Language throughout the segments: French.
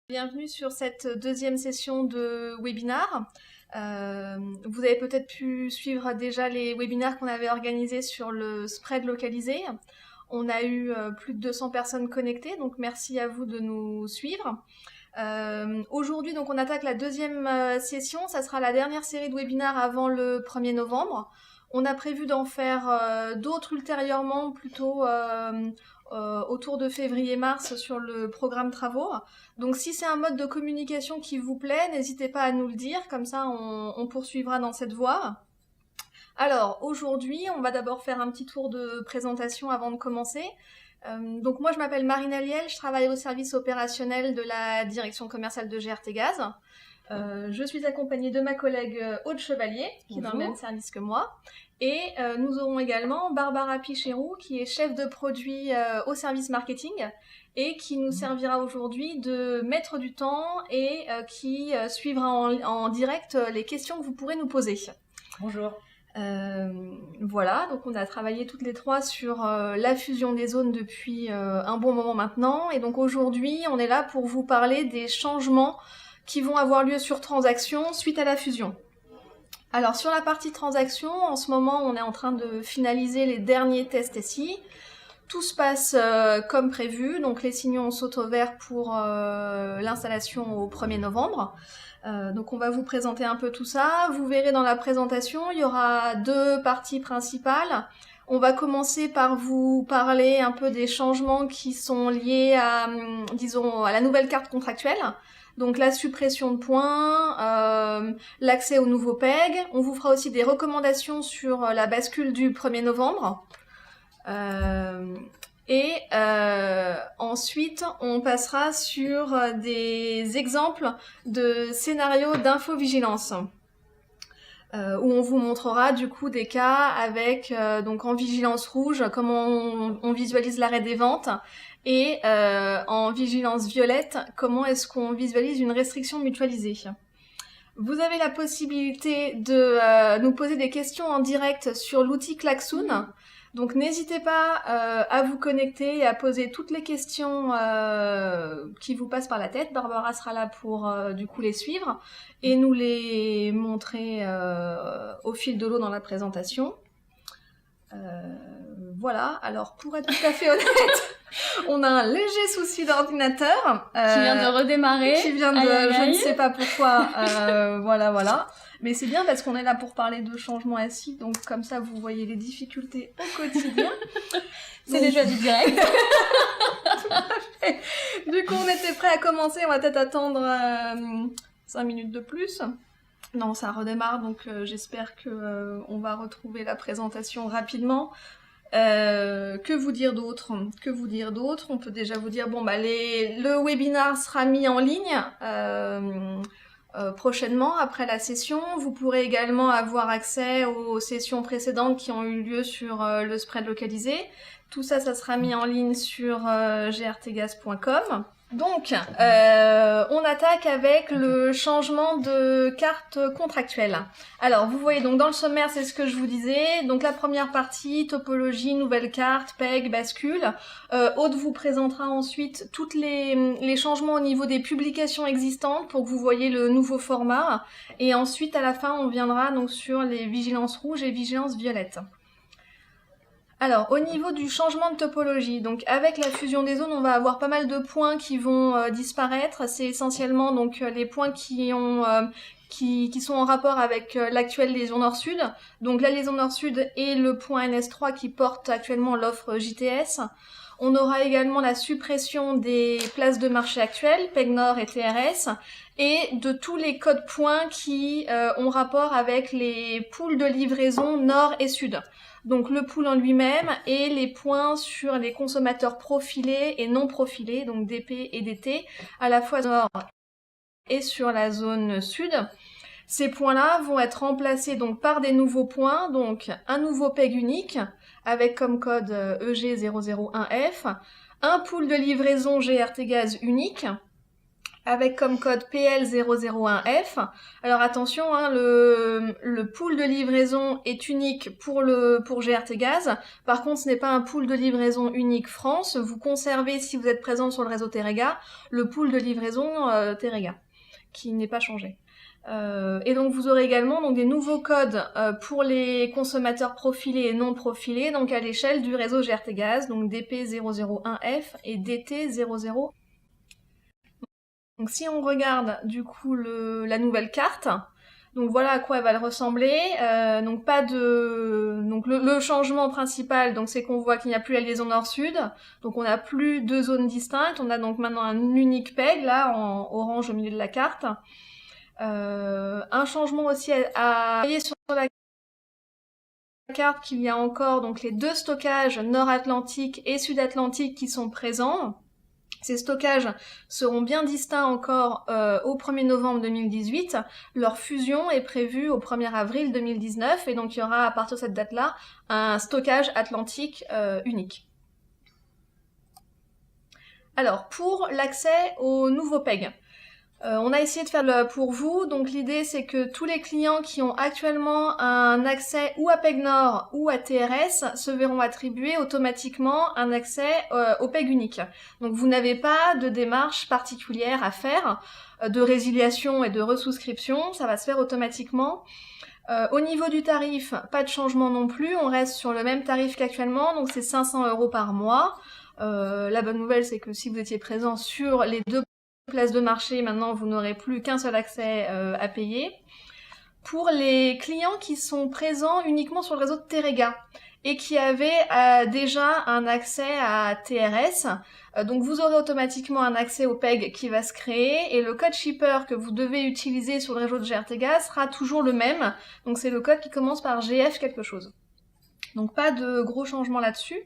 Bienvenue sur cette deuxième session de webinar. Vous avez peut-être pu suivre déjà les webinaires qu'on avait organisés sur le spread localisé. On a eu plus de 200 personnes connectées, donc merci à vous de nous suivre. Aujourd'hui, donc on attaque la deuxième session. Ça sera la dernière série de webinaires avant le 1er novembre. On a prévu d'en faire d'autres ultérieurement, plutôt autour de février-mars sur le programme travaux. Donc si c'est un mode de communication qui vous plaît, n'hésitez pas à nous le dire, comme ça on poursuivra dans cette voie. Alors aujourd'hui, on va d'abord faire un petit tour de présentation avant de commencer. Donc moi je m'appelle Marine Aliel, je travaille au service opérationnel de la direction commerciale de GRT Gaz. Je suis accompagnée de ma collègue Aude Chevalier, qui est dans le même service que moi. Et nous aurons également Barbara Pichérou, qui est chef de produit au service marketing et qui nous servira aujourd'hui de maître du temps et qui suivra en direct les questions que vous pourrez nous poser. Bonjour. Voilà, donc on a travaillé toutes les trois sur la fusion des zones depuis un bon moment maintenant. Et donc aujourd'hui, on est là pour vous parler des changements qui vont avoir lieu sur transaction suite à la fusion. Alors sur la partie transaction, en ce moment on est en train de finaliser les derniers tests SI. Tout se passe comme prévu, donc les signaux sautent au vert pour l'installation au 1er novembre. Donc on va vous présenter un peu tout ça. Vous verrez dans la présentation, il y aura deux parties principales. On va commencer par vous parler un peu des changements qui sont liés à, disons, à la nouvelle carte contractuelle. Donc la suppression de points, l'accès au nouveau PEG. On vous fera aussi des recommandations sur la bascule du 1er novembre. Ensuite, on passera sur des exemples de scénarios d'infovigilance. Où on vous montrera du coup des cas avec donc en vigilance rouge comment on visualise l'arrêt des ventes et en vigilance violette comment est-ce qu'on visualise une restriction mutualisée. Vous avez la possibilité de nous poser des questions en direct sur l'outil Klaxoon. Donc n'hésitez pas à vous connecter et à poser toutes les questions qui vous passent par la tête. Barbara sera là pour du coup les suivre et nous les montrer au fil de l'eau dans la présentation. Voilà, alors pour être tout à fait honnête, on a un léger souci d'ordinateur. Qui vient de redémarrer. Qui vient de... Je ne sais pas pourquoi. Voilà. Mais c'est bien parce qu'on est là pour parler de changement SI, donc comme ça vous voyez les difficultés au quotidien. C'est les joies du direct. Du coup on était prêts à commencer, on va peut-être attendre 5 minutes de plus. Non, ça redémarre, donc j'espère que on va retrouver la présentation rapidement. Que vous dire d'autre? On peut déjà vous dire, bon bah le webinar sera mis en ligne prochainement après la session. Vous pourrez également avoir accès aux sessions précédentes qui ont eu lieu sur le spread localisé. Tout ça, ça sera mis en ligne sur grtgaz.com. Donc, on attaque avec le changement de carte contractuelle. Alors, vous voyez, donc dans le sommaire, c'est ce que je vous disais. Donc, la première partie, topologie, nouvelle carte, PEG, bascule. Aude vous présentera ensuite tous les changements au niveau des publications existantes pour que vous voyez le nouveau format. Et ensuite, à la fin, on viendra donc sur les vigilances rouges et vigilances violettes. Alors, au niveau du changement de topologie, donc avec la fusion des zones, on va avoir pas mal de points qui vont disparaître. C'est essentiellement donc les points qui sont en rapport avec l'actuelle liaison nord-sud. Donc la liaison nord-sud et le point NS3 qui porte actuellement l'offre JTS. On aura également la suppression des places de marché actuelles, PEG Nord et TRS, et de tous les codes points qui ont rapport avec les pools de livraison nord et sud. Donc le pool en lui-même et les points sur les consommateurs profilés et non profilés, donc DP et DT, à la fois nord et sur la zone sud. Ces points-là vont être remplacés donc par des nouveaux points, donc un nouveau PEG unique avec comme code EG001F, un pool de livraison GRT Gaz unique, avec comme code PL001F. Alors attention, hein, le pool de livraison est unique pour GRT Gaz. Par contre, ce n'est pas un pool de livraison unique France. Vous conservez, si vous êtes présent sur le réseau Terega, le pool de livraison Terega, qui n'est pas changé. Et donc vous aurez également donc, des nouveaux codes pour les consommateurs profilés et non profilés, donc à l'échelle du réseau GRT Gaz, donc DP001F et DT00. Donc si on regarde du coup la nouvelle carte, donc voilà à quoi elle va ressembler. Donc pas de, donc le changement principal, donc c'est qu'on voit qu'il n'y a plus la liaison nord-sud, donc on n'a plus deux zones distinctes. On a donc maintenant un unique PEG là en orange au milieu de la carte. Un changement aussi à voyez sur la carte qu'il y a encore donc les deux stockages nord-atlantique et sud-atlantique qui sont présents. Ces stockages seront bien distincts encore au 1er novembre 2018. Leur fusion est prévue au 1er avril 2019 et donc il y aura à partir de cette date-là un stockage atlantique unique. Alors pour l'accès au nouveau PEG, on a essayé de faire pour vous, donc l'idée c'est que tous les clients qui ont actuellement un accès ou à PEG Nord ou à TRS se verront attribuer automatiquement un accès au PEG unique. Donc vous n'avez pas de démarche particulière à faire, de résiliation et de resouscription, ça va se faire automatiquement. Au niveau du tarif, pas de changement non plus, on reste sur le même tarif qu'actuellement, donc c'est 500 € par mois. La bonne nouvelle c'est que si vous étiez présent sur les deux places de marché, maintenant vous n'aurez plus qu'un seul accès à payer. Pour les clients qui sont présents uniquement sur le réseau de Terega et qui avaient déjà un accès à TRS, donc vous aurez automatiquement un accès au PEG qui va se créer et le code shipper que vous devez utiliser sur le réseau de GRT Gaz sera toujours le même, donc c'est le code qui commence par GF quelque chose. Donc pas de gros changements là-dessus.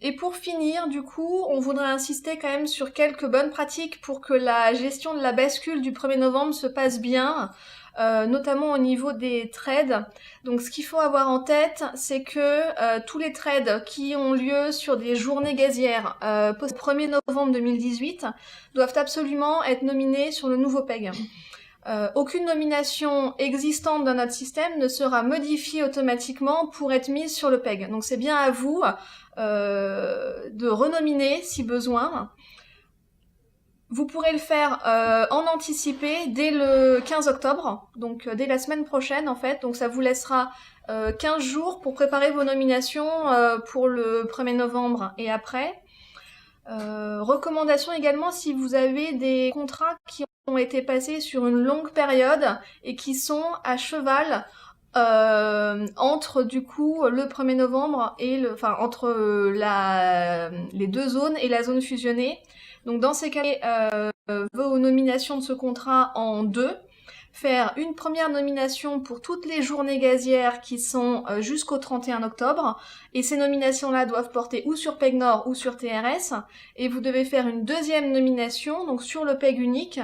Et pour finir, du coup, on voudrait insister quand même sur quelques bonnes pratiques pour que la gestion de la bascule du 1er novembre se passe bien, notamment au niveau des trades. Donc ce qu'il faut avoir en tête, c'est que tous les trades qui ont lieu sur des journées gazières post 1er novembre 2018 doivent absolument être nominés sur le nouveau PEG. Aucune nomination existante dans notre système ne sera modifiée automatiquement pour être mise sur le PEG. Donc c'est bien à vous de renominer si besoin. Vous pourrez le faire en anticipé dès le 15 octobre, donc dès la semaine prochaine en fait. Donc ça vous laissera 15 jours pour préparer vos nominations pour le 1er novembre et après. Recommandation également si vous avez des contrats qui ont été passés sur une longue période et qui sont à cheval entre du coup le 1er novembre et entre les deux zones et la zone fusionnée. Donc dans ces cas, vos nominations de ce contrat en deux. Faire une première nomination pour toutes les journées gazières qui sont jusqu'au 31 octobre, et ces nominations-là doivent porter ou sur PEG Nord ou sur TRS, et vous devez faire une deuxième nomination, donc sur le PEG unique,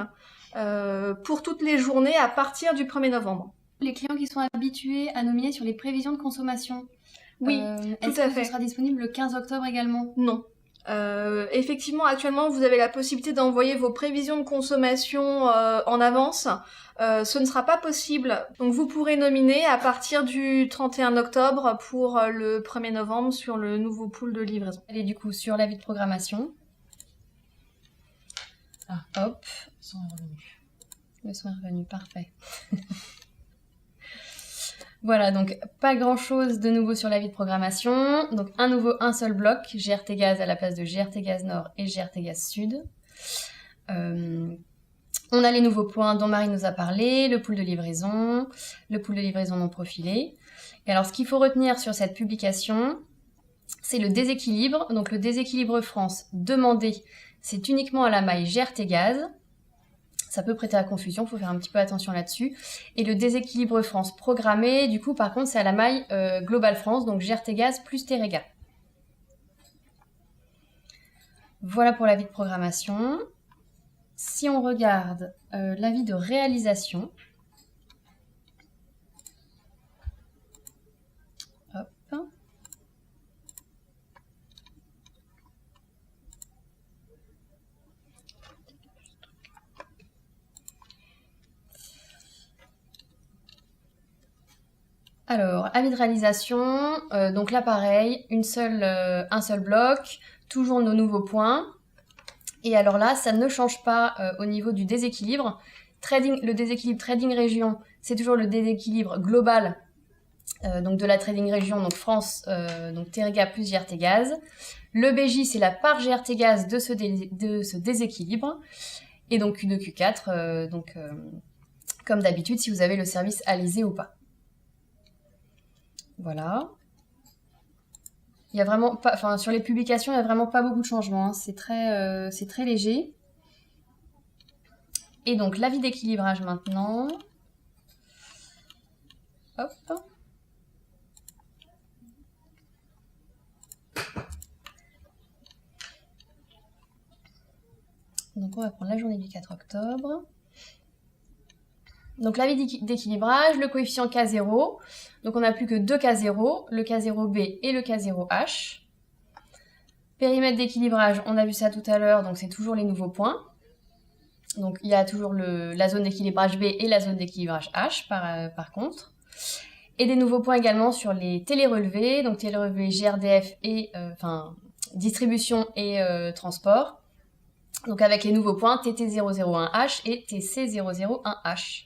pour toutes les journées à partir du 1er novembre. Les clients qui sont habitués à nominer sur les prévisions de consommation, oui, tout à fait. Ce sera disponible le 15 octobre également? Non. Effectivement, actuellement, vous avez la possibilité d'envoyer vos prévisions de consommation en avance. Ce ne sera pas possible. Donc vous pourrez nominer à partir du 31 octobre pour le 1er novembre sur le nouveau pool de livraison. Allez du coup sur l'avis de programmation. Ah, hop, le son est revenu. Le son est revenu, parfait. Voilà, donc pas grand chose de nouveau sur l'avis de programmation. Donc un seul bloc, GRT Gaz à la place de GRT Gaz Nord et GRT Gaz Sud. On a les nouveaux points dont Marie nous a parlé, le pool de livraison non profilé. Et alors ce qu'il faut retenir sur cette publication, c'est le déséquilibre. Donc le déséquilibre France demandé, c'est uniquement à la maille GRT Gaz. Ça peut prêter à confusion, il faut faire un petit peu attention là-dessus. Et le déséquilibre France programmé, du coup, par contre, c'est à la maille Global France, donc GRT Gaz plus Terega. Voilà pour l'avis de programmation. Si on regarde l'avis de réalisation, hop. Alors, avis de réalisation, donc là pareil, un seul bloc, toujours nos nouveaux points. Et alors là, ça ne change pas au niveau du déséquilibre. Le déséquilibre trading région, c'est toujours le déséquilibre global donc de la trading région, donc France, donc Terga plus GRT Gaz. Le BJ, c'est la part GRT Gaz de ce déséquilibre. Et donc Q2, Q4, comme d'habitude, si vous avez le service Alizé ou pas. Voilà. Il y a vraiment pas, enfin, sur les publications, il n'y a vraiment pas beaucoup de changements. Hein. C'est très léger. Et donc, l'avis d'équilibrage maintenant. Hop. Donc, on va prendre la journée du 4 octobre. Donc, l'avis d'équilibrage, le coefficient K0. Donc, on n'a plus que deux K0, le K0B et le K0H. Périmètre d'équilibrage, on a vu ça tout à l'heure, donc c'est toujours les nouveaux points. Donc, il y a toujours la zone d'équilibrage B et la zone d'équilibrage H, par contre. Et des nouveaux points également sur les télérelevés, donc télérelevés GRDF et distribution et transport. Donc, avec les nouveaux points TT001H et TC001H.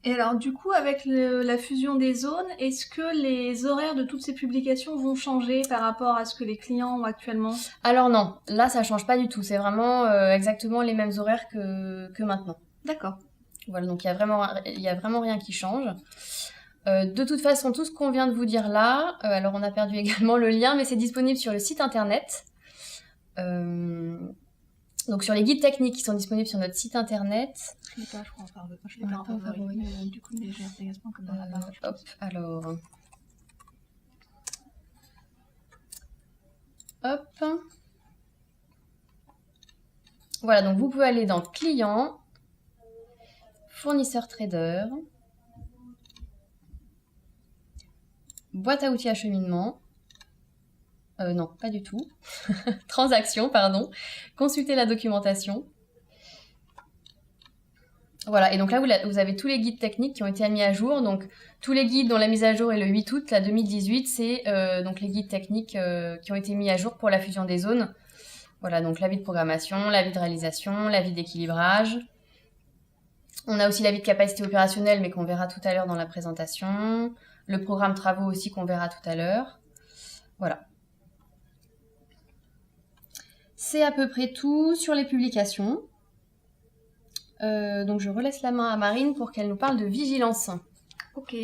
Et alors, du coup, avec la fusion des zones, est-ce que les horaires de toutes ces publications vont changer par rapport à ce que les clients ont actuellement? Alors non, là, ça change pas du tout. C'est vraiment exactement les mêmes horaires que maintenant. D'accord. Voilà, donc il y a vraiment rien qui change. De toute façon, tout ce qu'on vient de vous dire là, alors on a perdu également le lien, mais c'est disponible sur le site internet. Donc sur les guides techniques qui sont disponibles sur notre site internet. Je ne sais pas, je crois je l'ai pas en favori. Mais du coup, les GRTGas.com comme dans la barre. Hop, alors. Hop. Voilà, donc vous pouvez aller dans Clients, Fournisseur Trader, Boîte à outils acheminement. Non, pas du tout. Transaction, pardon. Consulter la documentation. Voilà, et donc là, vous avez tous les guides techniques qui ont été mis à jour. Donc, tous les guides dont la mise à jour est le 8 août, la 2018, c'est donc les guides techniques qui ont été mis à jour pour la fusion des zones. Voilà, donc l'avis de programmation, l'avis de réalisation, l'avis d'équilibrage. On a aussi l'avis de capacité opérationnelle, mais qu'on verra tout à l'heure dans la présentation. Le programme travaux aussi qu'on verra tout à l'heure. Voilà. C'est à peu près tout sur les publications. Donc je relaisse la main à Marine pour qu'elle nous parle de vigilance. Ok.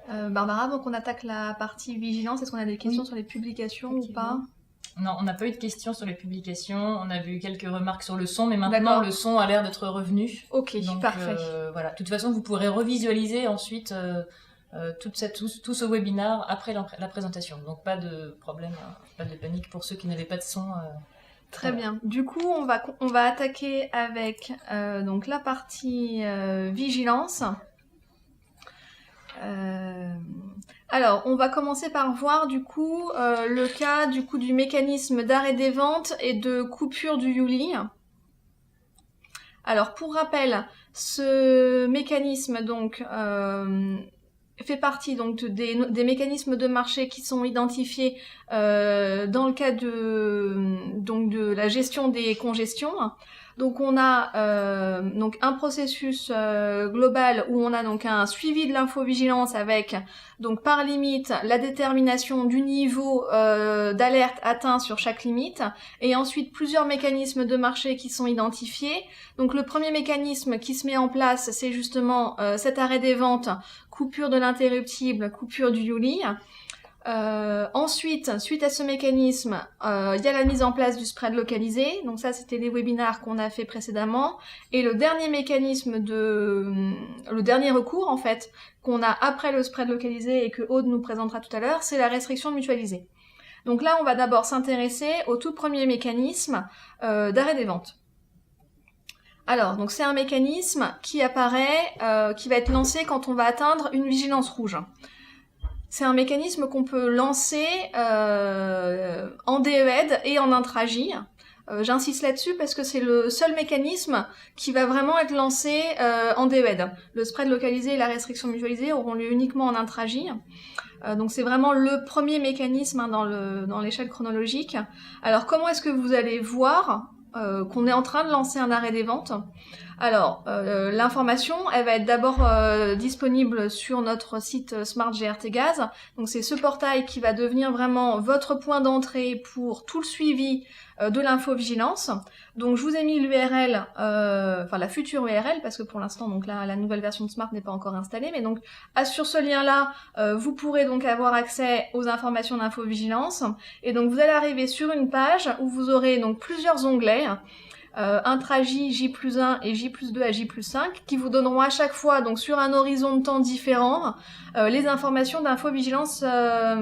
Barbara, donc on attaque la partie vigilance. Est-ce qu'on a des questions sur les publications ou pas? Non, on n'a pas eu de questions sur les publications. On a vu quelques remarques sur le son, mais maintenant le son a l'air d'être revenu. Ok, donc, parfait. Voilà. De toute façon, vous pourrez revisualiser ensuite tout ce webinaire après la présentation. Donc pas de problème, pas de panique pour ceux qui n'avaient pas de son. Très bien. Du coup, on va attaquer avec donc la partie vigilance. Alors, on va commencer par voir du coup le cas du mécanisme d'arrêt des ventes et de coupure du Yuli. Alors, pour rappel, ce mécanisme donc fait partie donc des mécanismes de marché qui sont identifiés dans le cas de la gestion des congestions. Donc on a donc un processus global où on a donc un suivi de l'infovigilance avec donc par limite la détermination du niveau d'alerte atteint sur chaque limite et ensuite plusieurs mécanismes de marché qui sont identifiés. Donc le premier mécanisme qui se met en place, c'est justement cet arrêt des ventes, coupure de l'interruptible, coupure du Yuli. Ensuite, suite à ce mécanisme, il y a la mise en place du spread localisé. Donc ça, c'était les webinaires qu'on a fait précédemment. Et le dernier mécanisme le dernier recours, en fait, qu'on a après le spread localisé et que Aude nous présentera tout à l'heure, c'est la restriction mutualisée. Donc là, on va d'abord s'intéresser au tout premier mécanisme d'arrêt des ventes. Alors, donc c'est un mécanisme qui apparaît, qui va être lancé quand on va atteindre une vigilance rouge. C'est un mécanisme qu'on peut lancer en DEED et en intra-J. J'insiste là-dessus parce que c'est le seul mécanisme qui va vraiment être lancé en DED. Le spread localisé et la restriction mutualisée auront lieu uniquement en intra-J. Donc c'est vraiment le premier mécanisme hein, dans l'échelle chronologique. Alors comment est-ce que vous allez voir qu'on est en train de lancer un arrêt des ventes? Alors, l'information, elle va être d'abord disponible sur notre site Smart GRT Gaz. Donc c'est ce portail qui va devenir vraiment votre point d'entrée pour tout le suivi de l'infovigilance. Donc je vous ai mis l'URL, enfin la future URL, parce que pour l'instant donc là la nouvelle version de Smart n'est pas encore installée, mais donc sur ce lien-là, vous pourrez donc avoir accès aux informations d'infovigilance. Et donc vous allez arriver sur une page où vous aurez donc plusieurs onglets. Intra-J, J+1 et J+2 à J+5 qui vous donneront à chaque fois, donc sur un horizon de temps différent, les informations d'infovigilance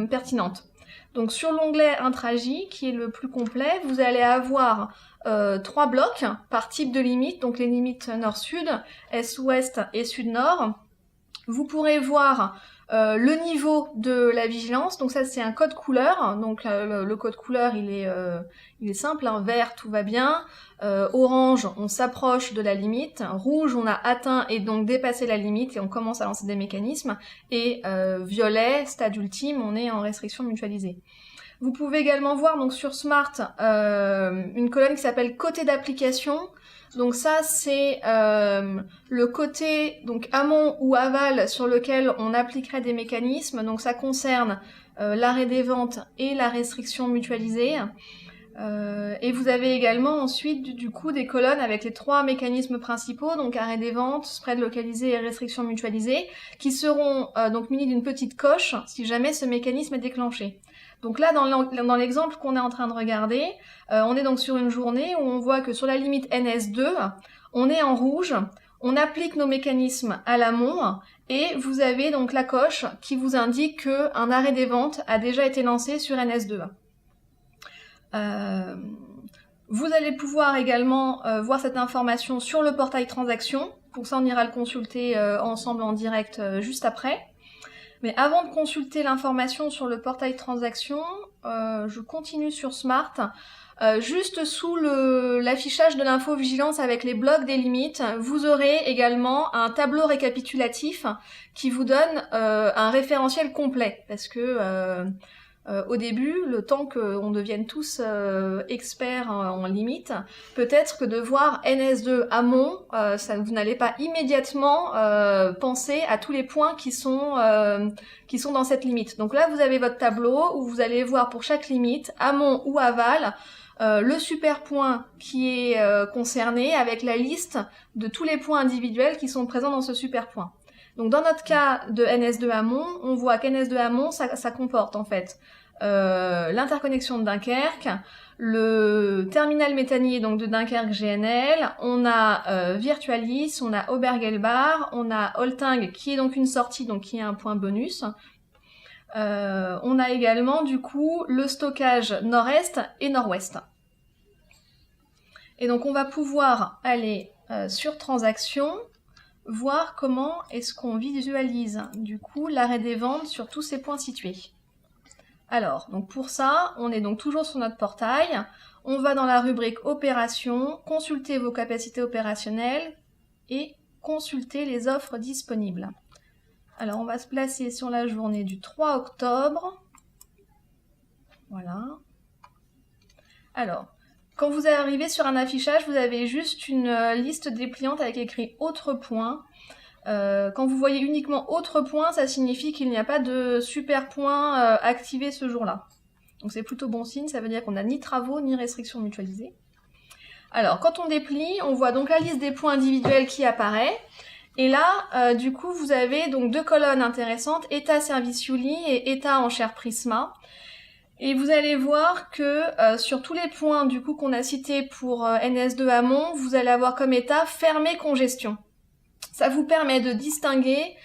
pertinentes. Donc sur l'onglet Intra-J, qui est le plus complet, vous allez avoir 3 blocs par type de limite, donc les limites nord-sud, est-ouest et sud-nord. Vous pourrez voir le niveau de la vigilance, donc ça c'est un code couleur, donc le code couleur il est simple, hein. Vert tout va bien, orange on s'approche de la limite, rouge on a atteint et donc dépassé la limite et on commence à lancer des mécanismes, et violet, stade ultime, on est en restriction mutualisée. Vous pouvez également voir donc sur Smart une colonne qui s'appelle côté d'application. Donc ça c'est le côté donc amont ou aval sur lequel on appliquerait des mécanismes. Donc ça concerne l'arrêt des ventes et la restriction mutualisée. Et vous avez également ensuite du coup des colonnes avec les 3 mécanismes principaux, donc arrêt des ventes, spread localisé et restriction mutualisée, qui seront donc munis d'une petite coche si jamais ce mécanisme est déclenché. Donc là, dans l'exemple qu'on est en train de regarder, on est donc sur une journée où on voit que sur la limite NS2, on est en rouge, on applique nos mécanismes à l'amont, et vous avez donc la coche qui vous indique qu'un arrêt des ventes a déjà été lancé sur NS2. Vous allez pouvoir également voir cette information sur le portail transaction. Pour ça, on ira le consulter ensemble en direct juste après. Mais avant de consulter l'information sur le portail transaction, je continue sur Smart. Juste sous l'affichage de l'infovigilance avec les blocs des limites, vous aurez également un tableau récapitulatif qui vous donne un référentiel complet. Parce que au début, le temps qu'on devienne tous experts en limite, peut-être que de voir NS2 amont, vous n'allez pas immédiatement penser à tous les points qui sont dans cette limite. Donc là, vous avez votre tableau où vous allez voir pour chaque limite, amont ou aval, le super point qui est concerné avec la liste de tous les points individuels qui sont présents dans ce super point. Donc dans notre cas de NS2 amont, on voit qu'NS2 amont, ça comporte en fait l'interconnexion de Dunkerque, le terminal méthanier donc de Dunkerque GNL, on a Virtualis, on a Obergelbach, on a Olting qui est donc une sortie, donc qui est un point bonus. On a également du coup le stockage nord-est et nord-ouest. Et donc on va pouvoir aller sur transaction, voir comment est-ce qu'on visualise du coup l'arrêt des ventes sur tous ces points situés. Alors, donc pour ça, on est donc toujours sur notre portail, on va dans la rubrique opérations, consulter vos capacités opérationnelles et consulter les offres disponibles. Alors on va se placer sur la journée du 3 octobre. Voilà. Alors, quand vous arrivez sur un affichage, vous avez juste une liste dépliante avec écrit « Autres points ». Quand vous voyez uniquement « Autres points », ça signifie qu'il n'y a pas de super point activé ce jour-là. Donc c'est plutôt bon signe, ça veut dire qu'on n'a ni travaux ni restrictions mutualisées. Alors, quand on déplie, on voit donc la liste des points individuels qui apparaît. Et là, du coup, vous avez donc 2 colonnes intéressantes, état service Yuli et état enchère Prisma. Et vous allez voir que sur tous les points du coup qu'on a cités pour NS2 amont, vous allez avoir comme état fermé congestion. Ça vous permet de distinguer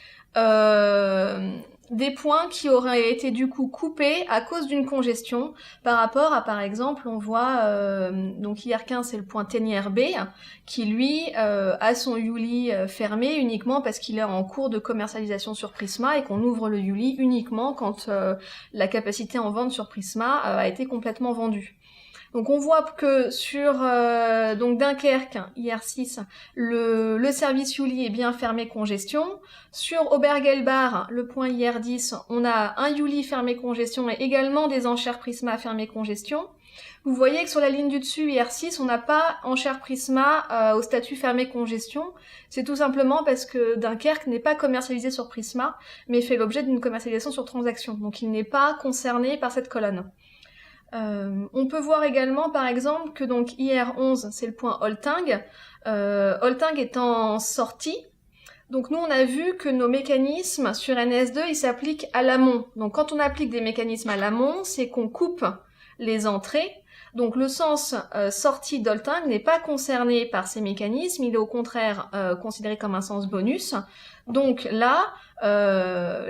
des points qui auraient été du coup coupés à cause d'une congestion par rapport à, par exemple, on voit donc IR15 c'est le point Tenière B qui lui a son Yuli fermé uniquement parce qu'il est en cours de commercialisation sur Prisma et qu'on ouvre le Yuli uniquement quand la capacité en vente sur Prisma a été complètement vendue. Donc on voit que sur donc Dunkerque, IR6, le service Yuli est bien fermé congestion. Sur Obergelbach, le point IR10, on a un Yuli fermé congestion et également des enchères Prisma fermé congestion. Vous voyez que sur la ligne du dessus, IR6, on n'a pas enchères Prisma au statut fermé congestion. C'est tout simplement parce que Dunkerque n'est pas commercialisé sur Prisma, mais fait l'objet d'une commercialisation sur transaction. Donc il n'est pas concerné par cette colonne. On peut voir également, par exemple, que donc IR11, c'est le point Holting. Holting est en sortie. Donc nous, on a vu que nos mécanismes sur NS2, ils s'appliquent à l'amont. Donc quand on applique des mécanismes à l'amont, c'est qu'on coupe les entrées. Donc le sens sortie d'Holting n'est pas concerné par ces mécanismes, il est au contraire considéré comme un sens bonus. Donc là,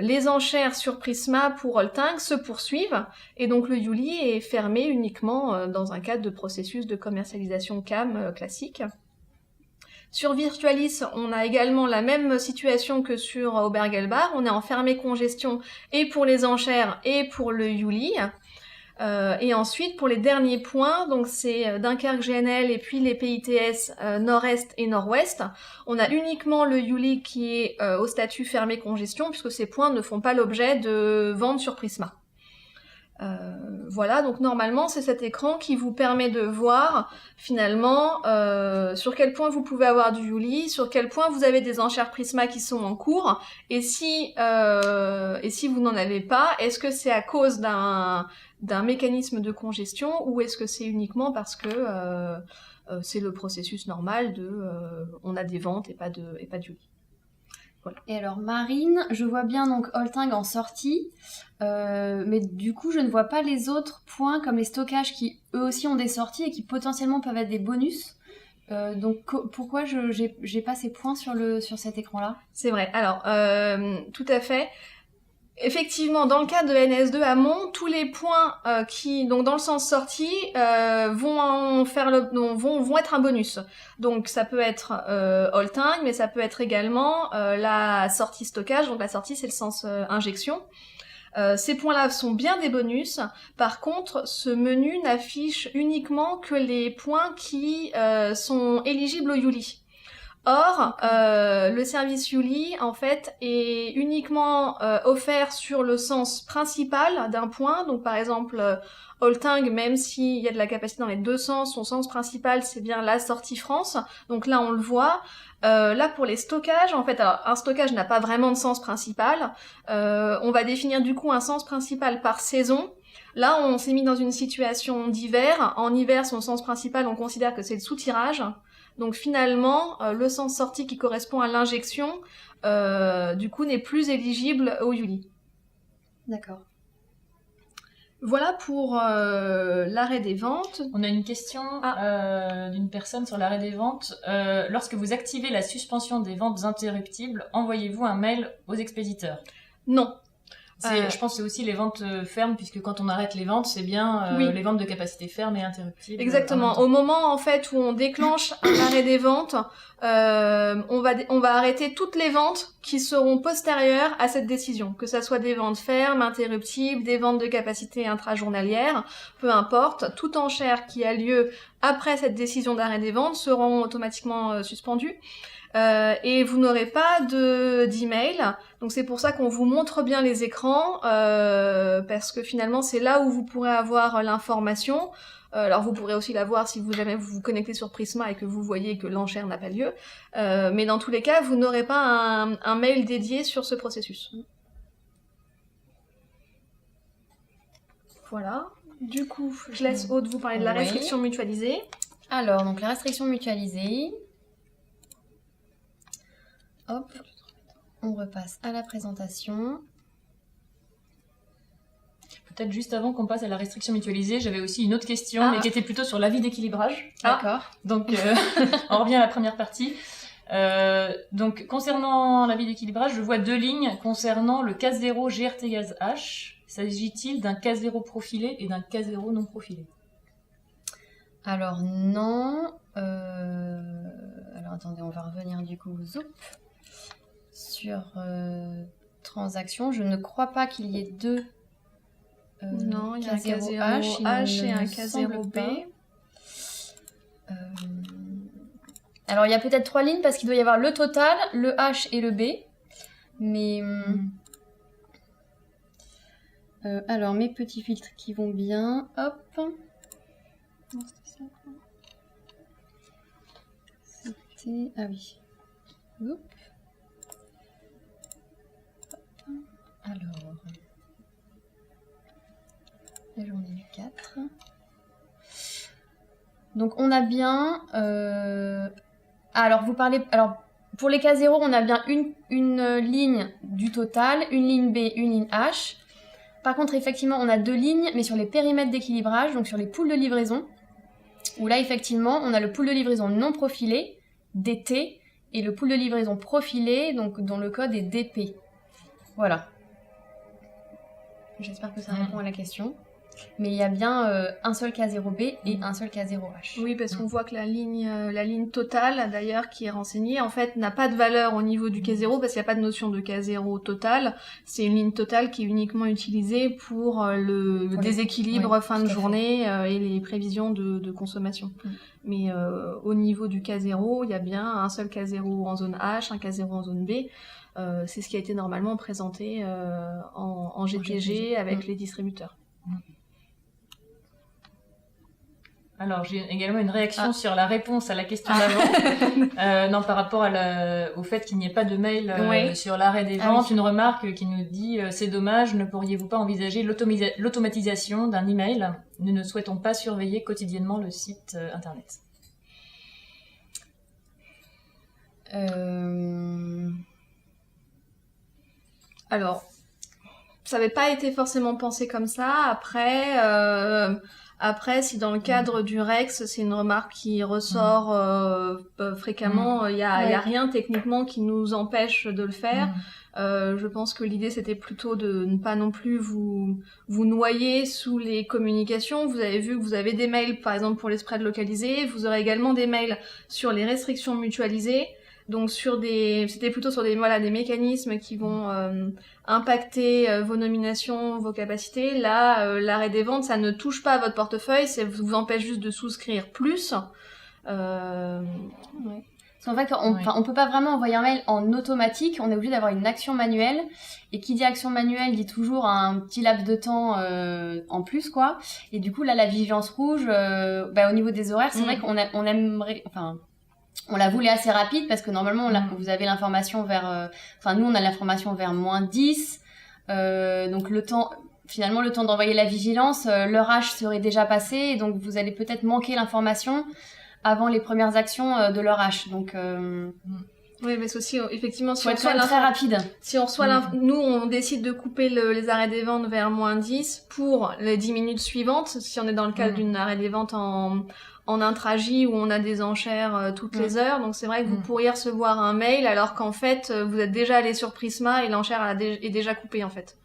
les enchères sur Prisma pour Holting se poursuivent, et donc le Yuli est fermé uniquement dans un cadre de processus de commercialisation CAM classique. Sur Virtualis, on a également la même situation que sur Obergelbach, on est en fermé congestion et pour les enchères et pour le Yuli. Et ensuite, pour les derniers points, donc c'est Dunkerque GNL et puis les PITS nord-est et nord-ouest, on a uniquement le Yuli qui est au statut fermé congestion, puisque ces points ne font pas l'objet de vente sur Prisma. Voilà, donc normalement c'est cet écran qui vous permet de voir finalement sur quel point vous pouvez avoir du Yuli, sur quel point vous avez des enchères Prisma qui sont en cours, et si vous n'en avez pas, est-ce que c'est à cause d'un mécanisme de congestion, ou est-ce que c'est uniquement parce que c'est le processus normal de on a des ventes et pas de Yuli. Voilà. Et alors Marine, je vois bien donc Holting en sortie, mais du coup je ne vois pas les autres points comme les stockages qui eux aussi ont des sorties et qui potentiellement peuvent être des bonus. Donc pourquoi j'ai pas ces points sur cet écran-là? C'est vrai. Alors tout à fait. Effectivement, dans le cas de NS2 amont, tous les points qui, donc dans le sens sortie, vont être un bonus. Donc ça peut être Holting, mais ça peut être également la sortie stockage. Donc la sortie, c'est le sens injection. Ces points-là sont bien des bonus. Par contre, ce menu n'affiche uniquement que les points qui sont éligibles au Yuli. Or, le service Yuli, en fait, est uniquement offert sur le sens principal d'un point. Donc, par exemple, Holting, même s'il y a de la capacité dans les deux sens, son sens principal, c'est bien la sortie France. Donc là, on le voit. Là, pour les stockages, en fait, alors, un stockage n'a pas vraiment de sens principal. On va définir du coup un sens principal par saison. Là, on s'est mis dans une situation d'hiver. En hiver, son sens principal, on considère que c'est le sous-tirage. Donc finalement, le sens sortie qui correspond à l'injection, du coup, n'est plus éligible au Yuli. D'accord. Voilà pour l'arrêt des ventes. On a une question d'une personne sur l'arrêt des ventes. Lorsque vous activez la suspension des ventes interruptibles, envoyez-vous un mail aux expéditeurs? Non. Je pense que c'est aussi les ventes fermes, puisque quand on arrête les ventes, c'est bien les ventes de capacité ferme et interruptible. Exactement. Au moment en fait où on déclenche un arrêt des ventes, on va arrêter toutes les ventes qui seront postérieures à cette décision, que ça soit des ventes fermes, interruptibles, des ventes de capacité intrajournalière, peu importe. Toute enchère qui a lieu après cette décision d'arrêt des ventes seront automatiquement suspendues. Et vous n'aurez pas d'email, donc c'est pour ça qu'on vous montre bien les écrans, parce que finalement c'est là où vous pourrez avoir l'information. Alors vous pourrez aussi la voir si vous vous connectez sur Prisma et que vous voyez que l'enchère n'a pas lieu, mais dans tous les cas vous n'aurez pas un mail dédié sur ce processus. Voilà, du coup je laisse Aude vous parler de la restriction mutualisée. Alors donc la restriction mutualisée... Hop, on repasse à la présentation. Peut-être juste avant qu'on passe à la restriction mutualisée, j'avais aussi une autre question, mais qui était plutôt sur l'avis d'équilibrage. D'accord. Donc, on revient à la première partie. Donc, concernant l'avis d'équilibrage, je vois deux lignes concernant le K0 GRT gaz H. S'agit-il d'un K0 profilé et d'un K0 non profilé? Alors, non. Alors, attendez, on va revenir du coup sur transaction. Je ne crois pas qu'il y ait deux non, il y a un K0H et un K0B. Alors, il y a peut-être 3 lignes parce qu'il doit y avoir le total, le H et le B. Mais... alors, mes petits filtres qui vont bien. Hop. Non, c'était ça. C'était... Ah oui. Oup. Hop. Alors... La journée du 4. Donc, on a bien... Alors, vous parlez... Alors, pour les cas 0, on a bien une ligne du total, une ligne B, une ligne H. Par contre, effectivement, on a 2 lignes, mais sur les périmètres d'équilibrage, donc sur les poules de livraison, où là, effectivement, on a le pool de livraison non profilé, DT, et le pool de livraison profilé, donc dont le code est DP. Voilà. J'espère que ça répond à la question. Mais il y a bien un seul K0B et un seul K0H. Oui, parce qu'on voit que la ligne totale, d'ailleurs, qui est renseignée, en fait, n'a pas de valeur au niveau du K0, parce qu'il n'y a pas de notion de K0 total. C'est une ligne totale qui est uniquement utilisée pour le déséquilibre fin de journée et les prévisions de consommation. Mais au niveau du K0, il y a bien un seul K0 en zone H, un K0 en zone B. C'est ce qui a été normalement présenté en GTG avec les distributeurs. Alors, j'ai également une réaction sur la réponse à la question d'avant. Non, par rapport au fait qu'il n'y ait pas de mail sur l'arrêt des ventes, une remarque qui nous dit « C'est dommage, ne pourriez-vous pas envisager l'automatisation d'un email ? Nous ne souhaitons pas surveiller quotidiennement le site internet. » Alors, ça n'avait pas été forcément pensé comme ça. Après, si dans le cadre du REX, c'est une remarque qui ressort fréquemment, il y a rien techniquement qui nous empêche de le faire. Je pense que l'idée, c'était plutôt de ne pas non plus vous noyer sous les communications. Vous avez vu que vous avez des mails, par exemple, pour les spreads localisés. Vous aurez également des mails sur les restrictions mutualisées. Donc c'était plutôt sur des mécanismes qui vont impacter vos nominations, vos capacités. Là, l'arrêt des ventes, ça ne touche pas à votre portefeuille, ça vous empêche juste de souscrire plus. Parce qu'en fait, on peut pas vraiment envoyer un mail en automatique, on est obligé d'avoir une action manuelle. Et qui dit action manuelle dit toujours un petit laps de temps en plus, quoi. Et du coup, là, la vigilance rouge, au niveau des horaires, c'est vrai qu'on aimerait... On la voulait assez rapide parce que normalement, vous avez l'information vers... nous, on a l'information vers -10. Donc, finalement, le temps d'envoyer la vigilance, l'heure H serait déjà passé. Et donc, vous allez peut-être manquer l'information avant les premières actions de l'heure H. Donc... Oui, mais c'est aussi, effectivement, si on reçoit très rapide. Si on reçoit nous, on décide de couper les arrêts des ventes vers -10 pour les 10 minutes suivantes. Si on est dans le cadre d'une arrêt des ventes en intra-J où on a des enchères toutes les heures. Donc c'est vrai que vous pourriez recevoir un mail alors qu'en fait, vous êtes déjà allé sur Prisma et l'enchère est déjà coupée, en fait.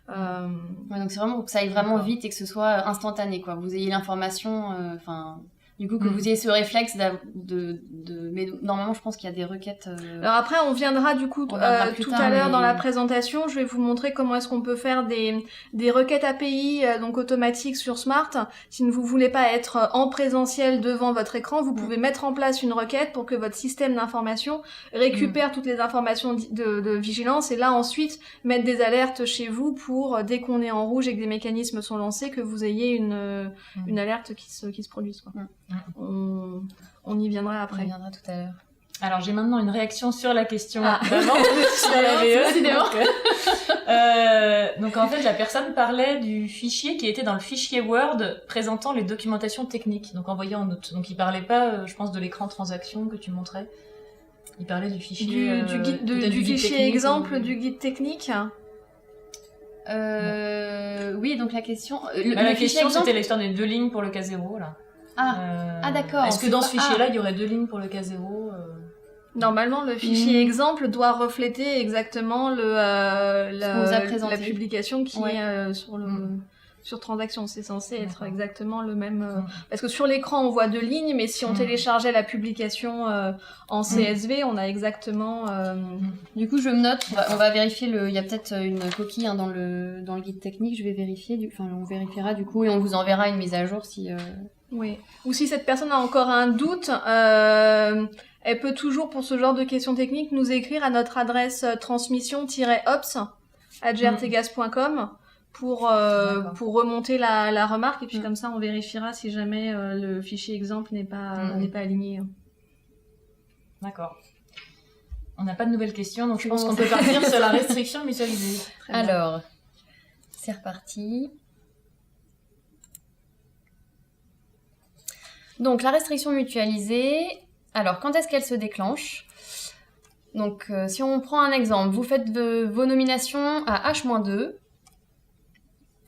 Donc c'est vraiment pour que ça aille vraiment vite et que ce soit instantané, quoi. Vous ayez l'information, du coup, que vous ayez ce réflexe mais normalement, je pense qu'il y a des requêtes... Alors après, on viendra du coup tout à l'heure dans la présentation. Je vais vous montrer comment est-ce qu'on peut faire des requêtes API donc automatiques sur Smart. Si vous voulez pas être en présentiel devant votre écran, vous pouvez mettre en place une requête pour que votre système d'information récupère toutes les informations de vigilance et là ensuite mettre des alertes chez vous pour dès qu'on est en rouge et que des mécanismes sont lancés, que vous ayez une alerte qui se produise, quoi. On y viendra après. On y viendra tout à l'heure. Alors, j'ai maintenant une réaction sur la question d'avant, sur la VE. Donc, en fait, la personne parlait du fichier qui était dans le fichier Word présentant les documentations techniques, donc envoyé en note. Donc, il parlait pas, je pense, de l'écran transaction que tu montrais. Il parlait du fichier... du fichier exemple, du guide technique. Oui, donc la question... la question, c'était l'histoire des 2 lignes pour le K0, là. D'accord. Est-ce que dans ce fichier-là, il y aurait 2 lignes pour le K0 Normalement, le fichier exemple doit refléter exactement la publication qui est sur transaction. C'est censé être exactement le même... Parce que sur l'écran, on voit 2 lignes, mais si on téléchargeait la publication en CSV, on a exactement... Du coup, je me note, on va vérifier il y a peut-être une coquille dans le guide technique, je vais vérifier, on vérifiera du coup et on vous enverra une mise à jour si... Oui. Ou si cette personne a encore un doute, elle peut toujours, pour ce genre de questions techniques, nous écrire à notre adresse transmission-ops@grtgas.com pour remonter la remarque. Et puis comme ça, on vérifiera si jamais le fichier exemple n'est pas aligné. D'accord. On n'a pas de nouvelles questions, donc je pense qu'on peut partir sur la restriction mutualisée. Alors, c'est reparti. Donc, la restriction mutualisée, alors, quand est-ce qu'elle se déclenche? Donc, si on prend un exemple, vous faites vos nominations à H-2.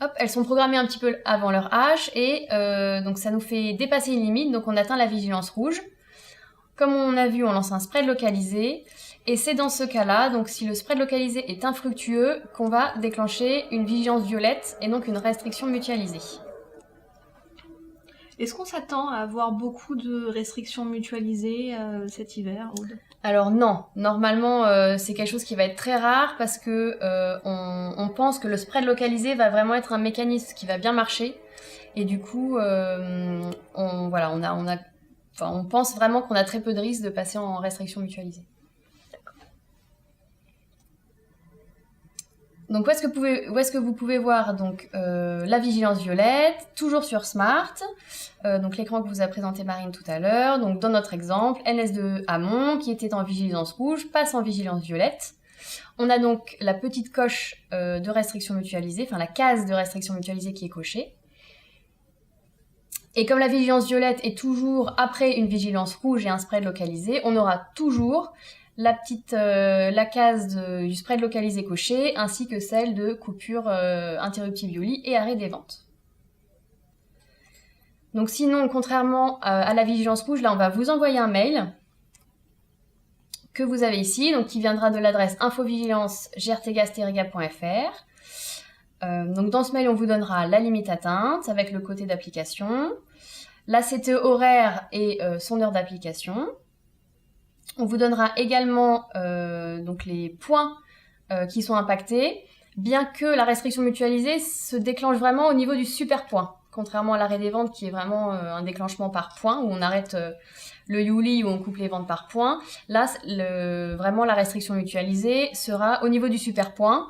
Hop, elles sont programmées un petit peu avant leur H, et donc ça nous fait dépasser une limite, donc on atteint la vigilance rouge. Comme on a vu, on lance un spread localisé, et c'est dans ce cas-là, donc si le spread localisé est infructueux, qu'on va déclencher une vigilance violette, et donc une restriction mutualisée. Est-ce qu'on s'attend à avoir beaucoup de restrictions mutualisées cet hiver, Aude ? Alors non, normalement c'est quelque chose qui va être très rare parce que on pense que le spread localisé va vraiment être un mécanisme qui va bien marcher, et du coup on pense vraiment qu'on a très peu de risques de passer en restriction mutualisée. Donc où est-ce que vous pouvez voir donc la vigilance violette, toujours sur Smart, donc l'écran que vous a présenté Marine tout à l'heure. Donc dans notre exemple, NS2 Amont qui était en vigilance rouge passe en vigilance violette. On a donc la petite coche de restriction mutualisée, enfin la case de restriction mutualisée qui est cochée. Et comme la vigilance violette est toujours après une vigilance rouge et un spread localisé, on aura toujours la case du spread localisé coché, ainsi que celle de coupure interruptive Yoli et arrêt des ventes. Donc sinon, contrairement à la vigilance rouge, là on va vous envoyer un mail que vous avez ici, donc qui viendra de l'adresse info-vigilance-grtgas-terega.fr. Donc dans ce mail, on vous donnera la limite atteinte avec le côté d'application, la CTE horaire et son heure d'application. On vous donnera également donc les points qui sont impactés, bien que la restriction mutualisée se déclenche vraiment au niveau du super point, contrairement à l'arrêt des ventes qui est vraiment un déclenchement par point, où on arrête le Yuli, où on coupe les ventes par point. Là, vraiment la restriction mutualisée sera au niveau du super point,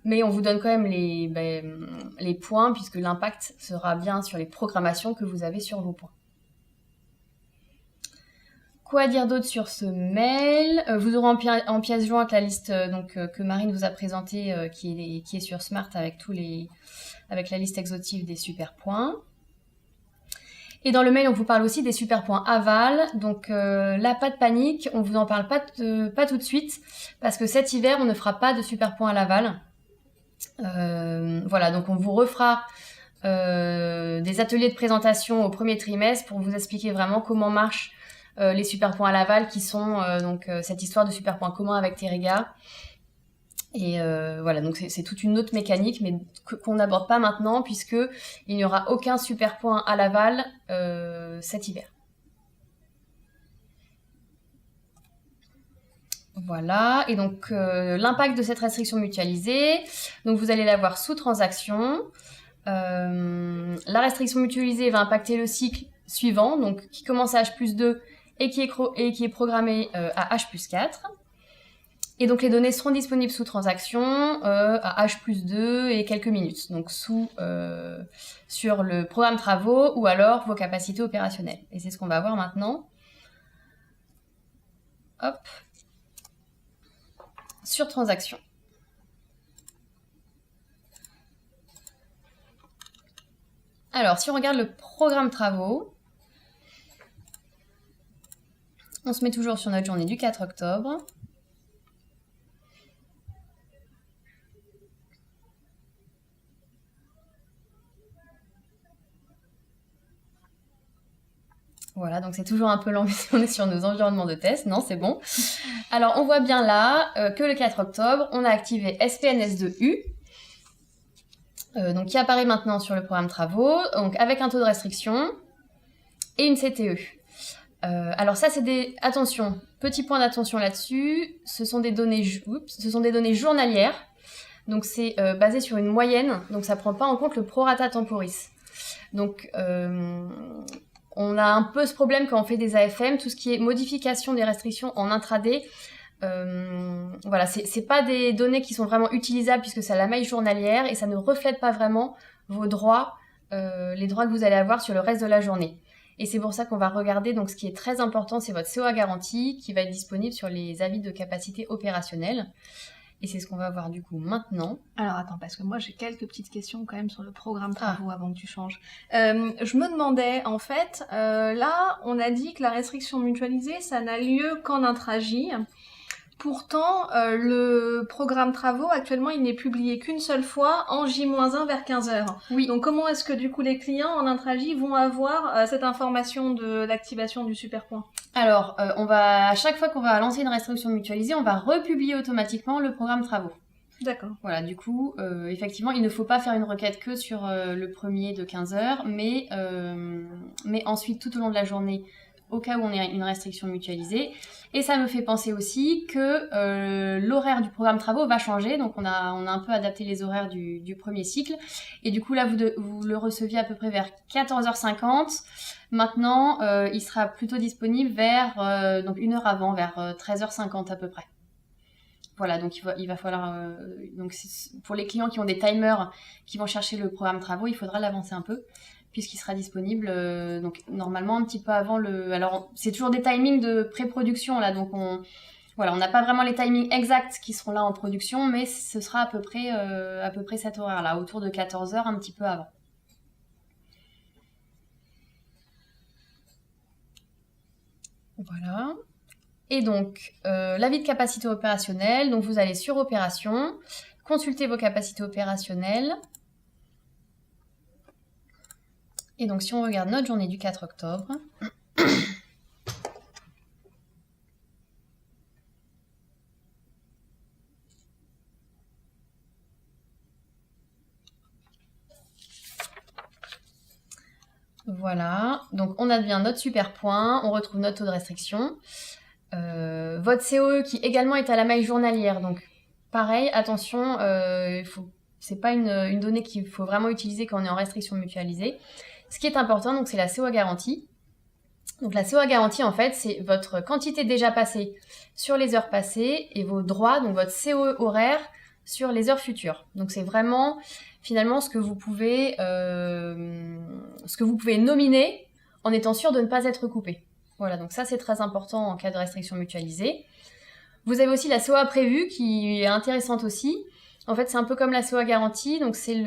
mais on vous donne quand même les points, puisque l'impact sera bien sur les programmations que vous avez sur vos points. Quoi dire d'autre sur ce mail? Vous aurez en pièce jointe la liste que Marine vous a présentée, qui est sur Smart avec la liste exhaustive des super points. Et dans le mail, on vous parle aussi des super points aval. Donc là, pas de panique, on vous en parle pas tout de suite, parce que cet hiver, on ne fera pas de super points à l'aval. Voilà, donc on vous refera des ateliers de présentation au premier trimestre pour vous expliquer vraiment comment marchent les super points à l'aval, qui sont cette histoire de super points communs avec Terega. Et voilà, donc c'est toute une autre mécanique, mais qu'on n'aborde pas maintenant, puisque il n'y aura aucun super point à l'aval cet hiver. Voilà, et donc l'impact de cette restriction mutualisée, donc vous allez la voir sous transaction. La restriction mutualisée va impacter le cycle suivant, donc qui commence à H+2 et qui est programmé à H+4. Et donc les données seront disponibles sous transaction à H+2 et quelques minutes, donc sur le programme travaux ou alors vos capacités opérationnelles. Et c'est ce qu'on va voir maintenant. Hop. Sur transaction. Alors, si on regarde le programme travaux, on se met toujours sur notre journée du 4 octobre. Voilà, donc c'est toujours un peu lent, mais on est sur nos environnements de test. Non, c'est bon. Alors, on voit bien là que le 4 octobre, on a activé SPNS2U, donc qui apparaît maintenant sur le programme travaux, donc avec un taux de restriction et une CTE. Alors ça, c'est attention, petit point d'attention là-dessus, ce sont des données journalières, donc c'est basé sur une moyenne, donc ça prend pas en compte le prorata temporis. Donc on a un peu ce problème quand on fait des AFM, tout ce qui est modification des restrictions en intraday. Voilà, c'est pas des données qui sont vraiment utilisables puisque c'est à la maille journalière et ça ne reflète pas vraiment vos droits, les droits que vous allez avoir sur le reste de la journée. Et c'est pour ça qu'on va regarder, donc ce qui est très important, c'est votre COA garantie qui va être disponible sur les avis de capacité opérationnelle. Et c'est ce qu'on va voir du coup maintenant. Alors attends, parce que moi j'ai quelques petites questions quand même sur le programme travaux avant que tu changes. Je me demandais, en fait, là on a dit que la restriction mutualisée, ça n'a lieu qu'en intra-J. Pourtant, le programme travaux, actuellement, il n'est publié qu'une seule fois en J-1 vers 15h. Oui. Donc comment est-ce que du coup les clients en intra-J vont avoir cette information de l'activation du superpoint? Alors, à chaque fois qu'on va lancer une restriction mutualisée, on va republier automatiquement le programme travaux. D'accord. Voilà, du coup, effectivement, il ne faut pas faire une requête que sur le premier de 15h, mais ensuite, tout au long de la journée, au cas où on ait une restriction mutualisée. Et ça me fait penser aussi que l'horaire du programme travaux va changer. Donc, on a un peu adapté les horaires du premier cycle. Et du coup, là, vous le receviez à peu près vers 14h50. Maintenant, il sera plutôt disponible vers donc une heure avant, vers 13h50 à peu près. Voilà, donc il va falloir... donc pour les clients qui ont des timers qui vont chercher le programme travaux, il faudra l'avancer un peu, puisqu'il sera disponible donc normalement un petit peu avant le... Alors, c'est toujours des timings de pré-production, là, donc on n'a pas vraiment les timings exacts qui seront là en production, mais ce sera à peu près cet horaire-là, autour de 14h, un petit peu avant. Voilà. Et donc, l'avis de capacité opérationnelle, donc vous allez sur Opération, consulter vos capacités opérationnelles. Et donc, si on regarde notre journée du 4 octobre, voilà, donc on a bien notre super point, on retrouve notre taux de restriction. Votre COE qui également est à la maille journalière, donc pareil, attention, c'est pas une donnée qu'il faut vraiment utiliser quand on est en restriction mutualisée. Ce qui est important, donc c'est la COA garantie. Donc la COA garantie, en fait, c'est votre quantité déjà passée sur les heures passées et vos droits, donc votre COE horaire sur les heures futures. Donc c'est vraiment finalement ce que vous pouvez nominer en étant sûr de ne pas être coupé. Voilà, donc ça c'est très important en cas de restriction mutualisée. Vous avez aussi la COA prévue qui est intéressante aussi. En fait, c'est un peu comme la COA garantie, donc c'est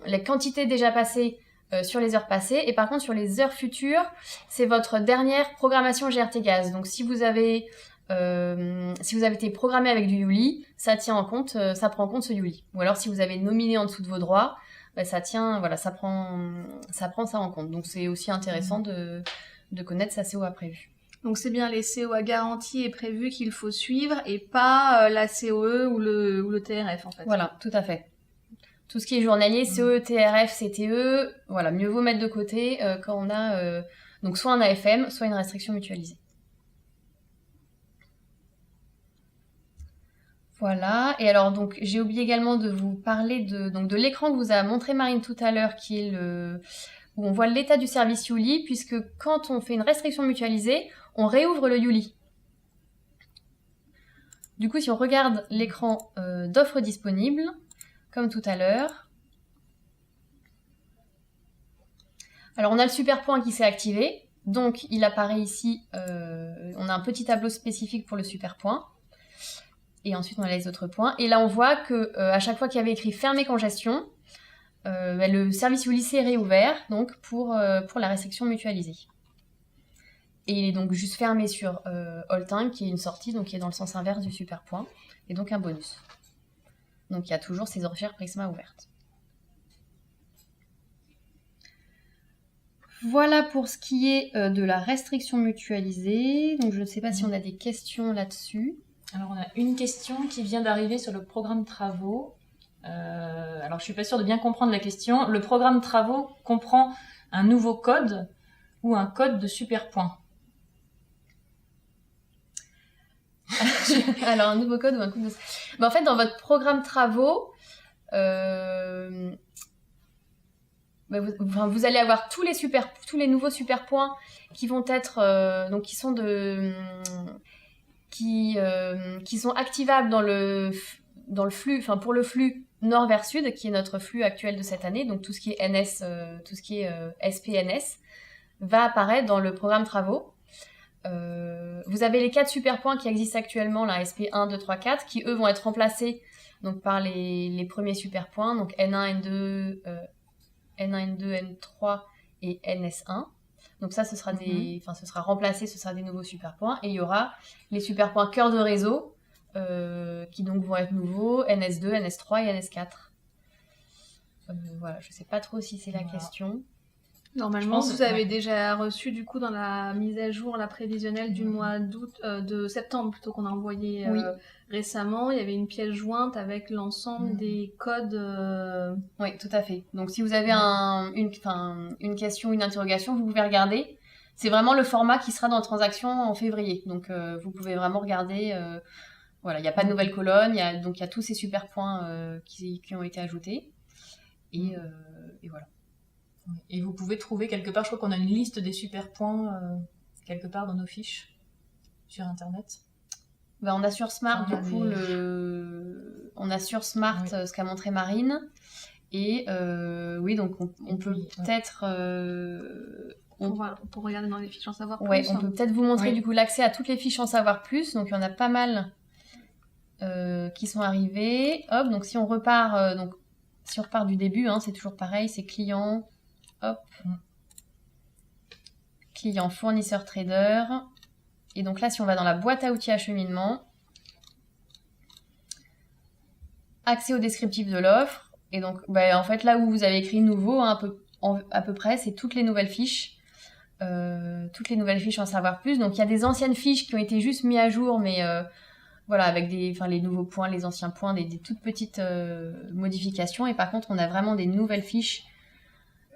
la quantité déjà passée sur les heures passées. Et par contre, sur les heures futures, c'est votre dernière programmation GRT Gaz. Donc si vous avez été programmé avec du Youli, ça prend en compte ce Youli. Ou alors si vous avez nominé en dessous de vos droits, ça prend ça en compte. Donc c'est aussi intéressant de connaître sa COA prévue. Donc c'est bien les COA garanties et prévues qu'il faut suivre et pas la COE ou le TRF en fait. Voilà, tout à fait. Tout ce qui est journalier, COE, TRF, CTE, voilà, mieux vaut mettre de côté quand on a donc soit un AFM, soit une restriction mutualisée. Voilà, et alors donc j'ai oublié également de vous parler de l'écran que vous a montré Marine tout à l'heure, qui est où on voit l'état du service Youli, puisque quand on fait une restriction mutualisée, on réouvre le Youli. Du coup, si on regarde l'écran d'offres disponibles, comme tout à l'heure, alors on a le super point qui s'est activé, donc il apparaît ici, on a un petit tableau spécifique pour le super point, et ensuite on a les autres points, et là on voit que à chaque fois qu'il y avait écrit fermer congestion, le service Youli s'est réouvert donc pour la restriction mutualisée. Et il est donc juste fermé sur All Time, qui est une sortie, donc qui est dans le sens inverse du super point, et donc un bonus. Donc il y a toujours ces enchères Prisma ouvertes. Voilà pour ce qui est de la restriction mutualisée. Donc je ne sais pas si on a des questions là-dessus. Alors on a une question qui vient d'arriver sur le programme travaux. Alors je suis pas sûre de bien comprendre la question. Le programme travaux comprend un nouveau code ou un code de superpoint? Alors un nouveau code ou un code de... en fait, dans votre programme travaux, vous allez avoir tous les nouveaux super points qui vont être donc qui sont activables dans le flux, enfin pour le flux nord vers sud, qui est notre flux actuel de cette année. Donc tout ce qui est NS, tout ce qui est SPNS va apparaître dans le programme travaux. Vous avez les 4 super points qui existent actuellement, là, SP 1, 2, 3, 4, qui eux vont être remplacés donc par les premiers super points, donc N1, N2, N1, N2, N3 et NS1. Donc ça, ce sera ce sera remplacé, ce sera des nouveaux super points. Et il y aura les super points cœur de réseau, qui donc vont être nouveaux, NS2, NS3 et NS4. Voilà, je sais pas trop si c'est la question. Normalement, vous avez déjà reçu du coup dans la mise à jour, la prévisionnelle du mois d'août, de septembre plutôt qu'on a envoyé récemment. Il y avait une pièce jointe avec l'ensemble des codes. Oui, tout à fait. Donc si vous avez une question, une interrogation, vous pouvez regarder. C'est vraiment le format qui sera dans la transaction en février. Donc vous pouvez vraiment regarder. Voilà, il n'y a pas de nouvelle colonne. Il y a tous ces super points qui ont été ajoutés. Et voilà. Et vous pouvez trouver quelque part, je crois qu'on a une liste des super points quelque part dans nos fiches sur internet. On a sur Smart on a sur Smart ce qu'a montré Marine. Et oui, donc on peut peut-être pour regarder dans les fiches en savoir plus. Ouais, on peut peut-être vous montrer du coup l'accès à toutes les fiches en savoir plus. Donc il y en a pas mal qui sont arrivées. Hop, donc si on repart si on repart du début, c'est toujours pareil, c'est client. Hop. Client, fournisseur, trader. Et donc là, si on va dans la boîte à outils acheminement, accès au descriptif de l'offre. Et donc, en fait, là où vous avez écrit nouveau, à peu près, c'est toutes les nouvelles fiches. Toutes les nouvelles fiches en savoir plus. Donc, il y a des anciennes fiches qui ont été juste mises à jour, mais voilà, avec les nouveaux points, les anciens points, des toutes petites modifications. Et par contre, on a vraiment des nouvelles fiches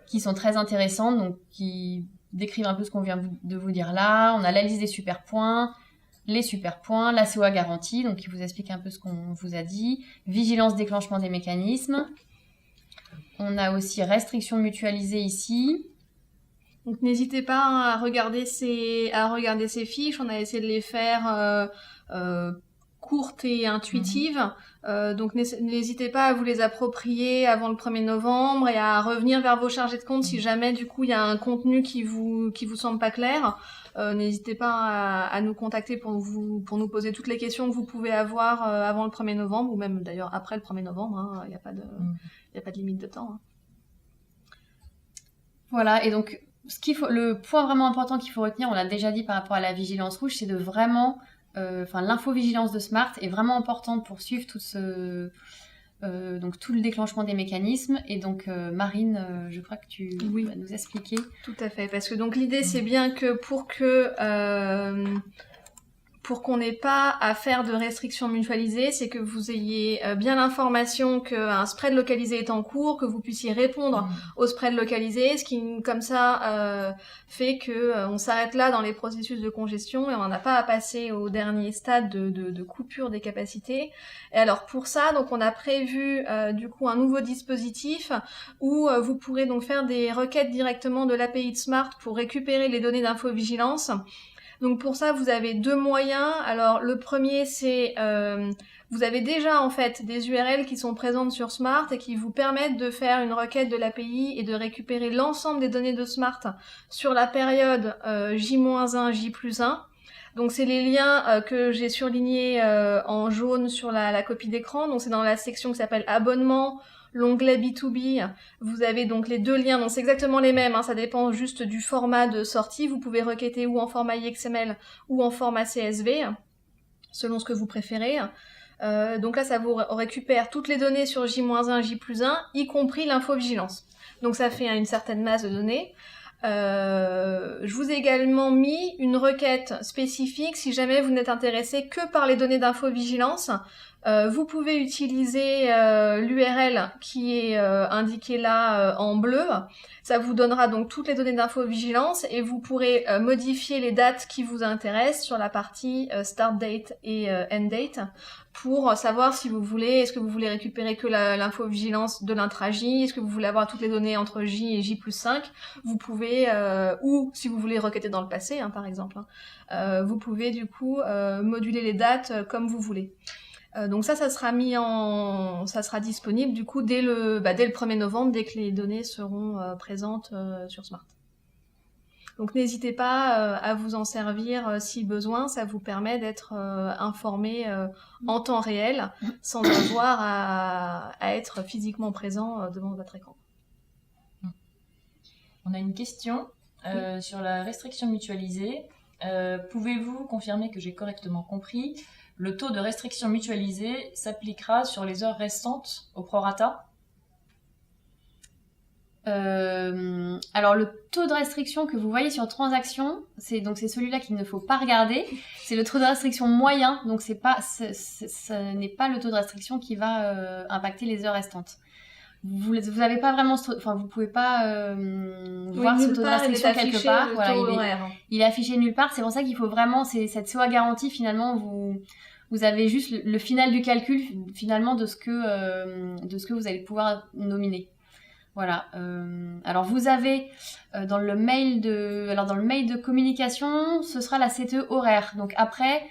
qui sont très intéressantes, donc qui décrivent un peu ce qu'on vient de vous dire là. On a la liste des super points, les super points, la COA garantie, donc qui vous explique un peu ce qu'on vous a dit, vigilance déclenchement des mécanismes. On a aussi restrictions mutualisées ici. Donc n'hésitez pas à regarder ces fiches. On a essayé de les faire courtes et intuitives. Donc n'hésitez pas à vous les approprier avant le 1er novembre et à revenir vers vos chargés de compte si jamais du coup il y a un contenu qui vous semble pas clair. N'hésitez pas à nous contacter pour nous poser toutes les questions que vous pouvez avoir avant le 1er novembre ou même d'ailleurs après le 1er novembre. Il n'y a pas de limite de temps. Voilà, et donc le point vraiment important qu'il faut retenir, on l'a déjà dit par rapport à la vigilance rouge, c'est de vraiment l'infovigilance de Smart est vraiment importante pour suivre tout le déclenchement des mécanismes. Et donc Marine, je crois que tu vas nous expliquer. Tout à fait, parce que donc l'idée c'est bien que pour qu'on n'ait pas à faire de restrictions mutualisées, c'est que vous ayez bien l'information qu'un spread localisé est en cours, que vous puissiez répondre au spread localisé, ce qui, comme ça, fait que on s'arrête là dans les processus de congestion et on n'a pas à passer au dernier stade de coupure des capacités. Et alors pour ça, donc on a prévu du coup un nouveau dispositif où vous pourrez donc faire des requêtes directement de l'API de Smart pour récupérer les données d'infovigilance. Donc pour ça, vous avez 2 moyens. Alors le premier, c'est vous avez déjà en fait des URL qui sont présentes sur Smart et qui vous permettent de faire une requête de l'API et de récupérer l'ensemble des données de Smart sur la période J-1, J+1. Donc c'est les liens que j'ai surlignés en jaune sur la copie d'écran. Donc c'est dans la section qui s'appelle abonnement. L'onglet B2B, vous avez donc les 2 liens, donc c'est exactement les mêmes, ça dépend juste du format de sortie. Vous pouvez requêter ou en format XML ou en format CSV, selon ce que vous préférez. Donc là, ça vous récupère toutes les données sur J-1, J+1, y compris l'infovigilance. Donc ça fait une certaine masse de données. Je vous ai également mis une requête spécifique si jamais vous n'êtes intéressé que par les données d'infovigilance. Vous pouvez utiliser l'URL qui est indiquée là en bleu. Ça vous donnera donc toutes les données d'infovigilance et vous pourrez modifier les dates qui vous intéressent sur la partie start date et end date pour savoir si vous voulez, est-ce que vous voulez récupérer que l'infovigilance de l'intra-J, est-ce que vous voulez avoir toutes les données entre J et J+5, vous pouvez, ou si vous voulez requêter dans le passé, hein, par exemple, hein, vous pouvez du coup moduler les dates comme vous voulez. Donc ça sera disponible du coup dès le 1er novembre, dès que les données seront présentes sur Smart. Donc n'hésitez pas à vous en servir si besoin, ça vous permet d'être informé en temps réel, sans avoir à être physiquement présent devant votre écran. On a une question sur la restriction mutualisée. Pouvez-vous confirmer que j'ai correctement compris ? Le taux de restriction mutualisée s'appliquera sur les heures restantes au prorata ? Alors le taux de restriction que vous voyez sur transaction, c'est celui-là qu'il ne faut pas regarder. C'est le taux de restriction moyen, donc ce n'est pas le taux de restriction qui va impacter les heures restantes. Vous avez pas vraiment, vous pouvez pas voir ce taux de restriction quelque part. Voilà, il est affiché nulle part. C'est pour ça qu'il faut vraiment, cette SOA garantie finalement, vous avez juste le final du calcul finalement de ce que vous allez pouvoir nominer. Voilà. Alors vous avez dans le mail de communication, ce sera la CTE horaire. Donc après,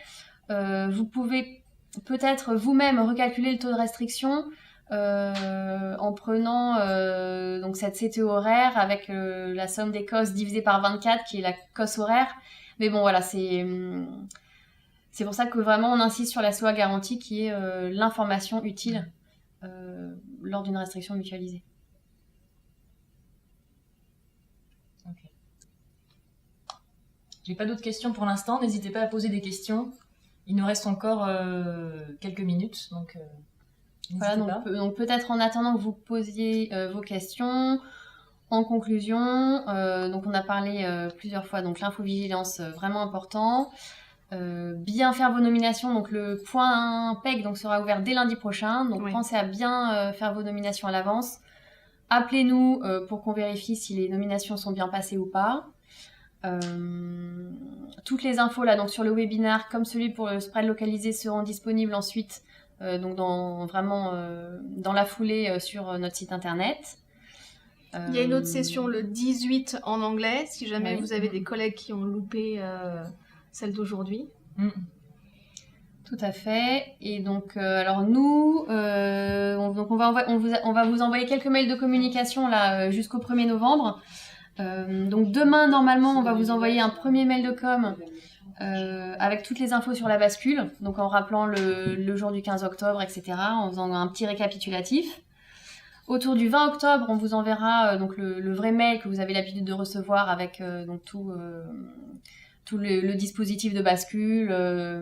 vous pouvez peut-être vous-même recalculer le taux de restriction en prenant donc cette CTE horaire avec la somme des COS divisée par 24 qui est la COS horaire. Mais bon voilà, c'est pour ça que vraiment on insiste sur la SOA garantie qui est l'information utile lors d'une restriction mutualisée. Okay. J'ai pas d'autres questions pour l'instant, n'hésitez pas à poser des questions. Il nous reste encore quelques minutes, donc voilà, donc peut-être en attendant que vous posiez vos questions. En conclusion, donc on a parlé plusieurs fois, donc l'infovigilance vraiment important. Bien faire vos nominations, donc le point PEG donc, sera ouvert dès lundi prochain, donc oui. Pensez à bien faire vos nominations à l'avance. Appelez-nous pour qu'on vérifie si les nominations sont bien passées ou pas. Toutes les infos là, donc sur le webinaire, comme celui pour le spread localisé, seront disponibles ensuite donc dans la foulée sur notre site internet. Il y a une autre session le 18 en anglais, si jamais vous avez des collègues qui ont loupé celle d'aujourd'hui. Tout à fait. Et donc, alors nous, on va vous envoyer quelques mails de communication là jusqu'au 1er novembre. Donc demain, normalement, on va vous envoyer un premier mail de com avec toutes les infos sur la bascule, donc en rappelant le jour du 15 octobre, etc., en faisant un petit récapitulatif. Autour du 20 octobre, on vous enverra donc le vrai mail que vous avez l'habitude de recevoir avec donc tout le dispositif de bascule,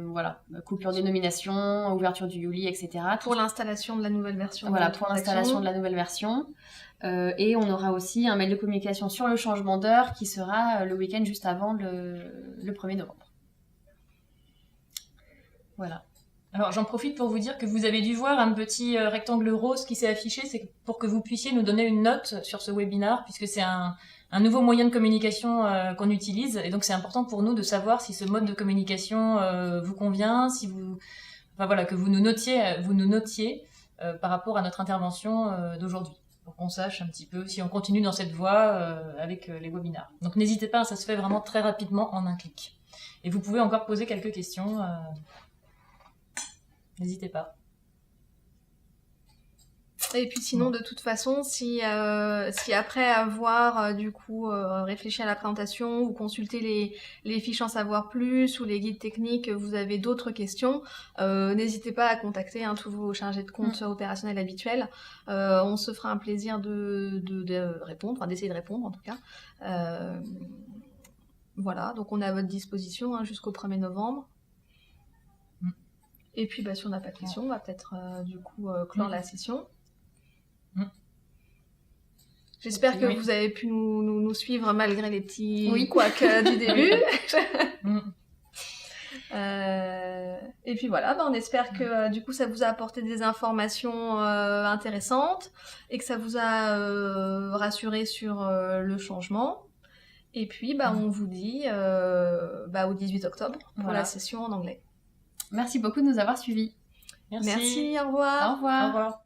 voilà, coupure des nominations, ouverture du Yuli, etc. Pour l'installation de la nouvelle version. Voilà, pour l'installation de la nouvelle version. Et on aura aussi un mail de communication sur le changement d'heure qui sera le week-end juste avant le 1er novembre. Voilà. Alors j'en profite pour vous dire que vous avez dû voir un petit rectangle rose qui s'est affiché, c'est pour que vous puissiez nous donner une note sur ce webinaire, puisque c'est un nouveau moyen de communication qu'on utilise, et donc c'est important pour nous de savoir si ce mode de communication vous convient, si que vous nous notiez par rapport à notre intervention d'aujourd'hui, pour qu'on sache un petit peu si on continue dans cette voie avec les webinaires. Donc n'hésitez pas, ça se fait vraiment très rapidement en un clic. Et vous pouvez encore poser quelques questions. N'hésitez pas. Et puis sinon, de toute façon, si après avoir réfléchi à la présentation ou consulté les fiches en savoir plus ou les guides techniques, vous avez d'autres questions, n'hésitez pas à contacter tous vos chargés de compte opérationnels habituels. On se fera un plaisir de répondre, d'essayer de répondre en tout cas. Voilà, donc on est à votre disposition jusqu'au 1er novembre. Et puis si on n'a pas de questions, on va peut-être clore la session. J'espère que Oui. vous avez pu nous suivre malgré les petits Oui. couacs du début. Mm. Et puis voilà, on espère que du coup ça vous a apporté des informations intéressantes et que ça vous a rassuré sur le changement. Et puis on vous dit au 18 octobre pour Voilà. la session en anglais. Merci beaucoup de nous avoir suivis. Merci. Merci, au revoir. Au revoir. Au revoir.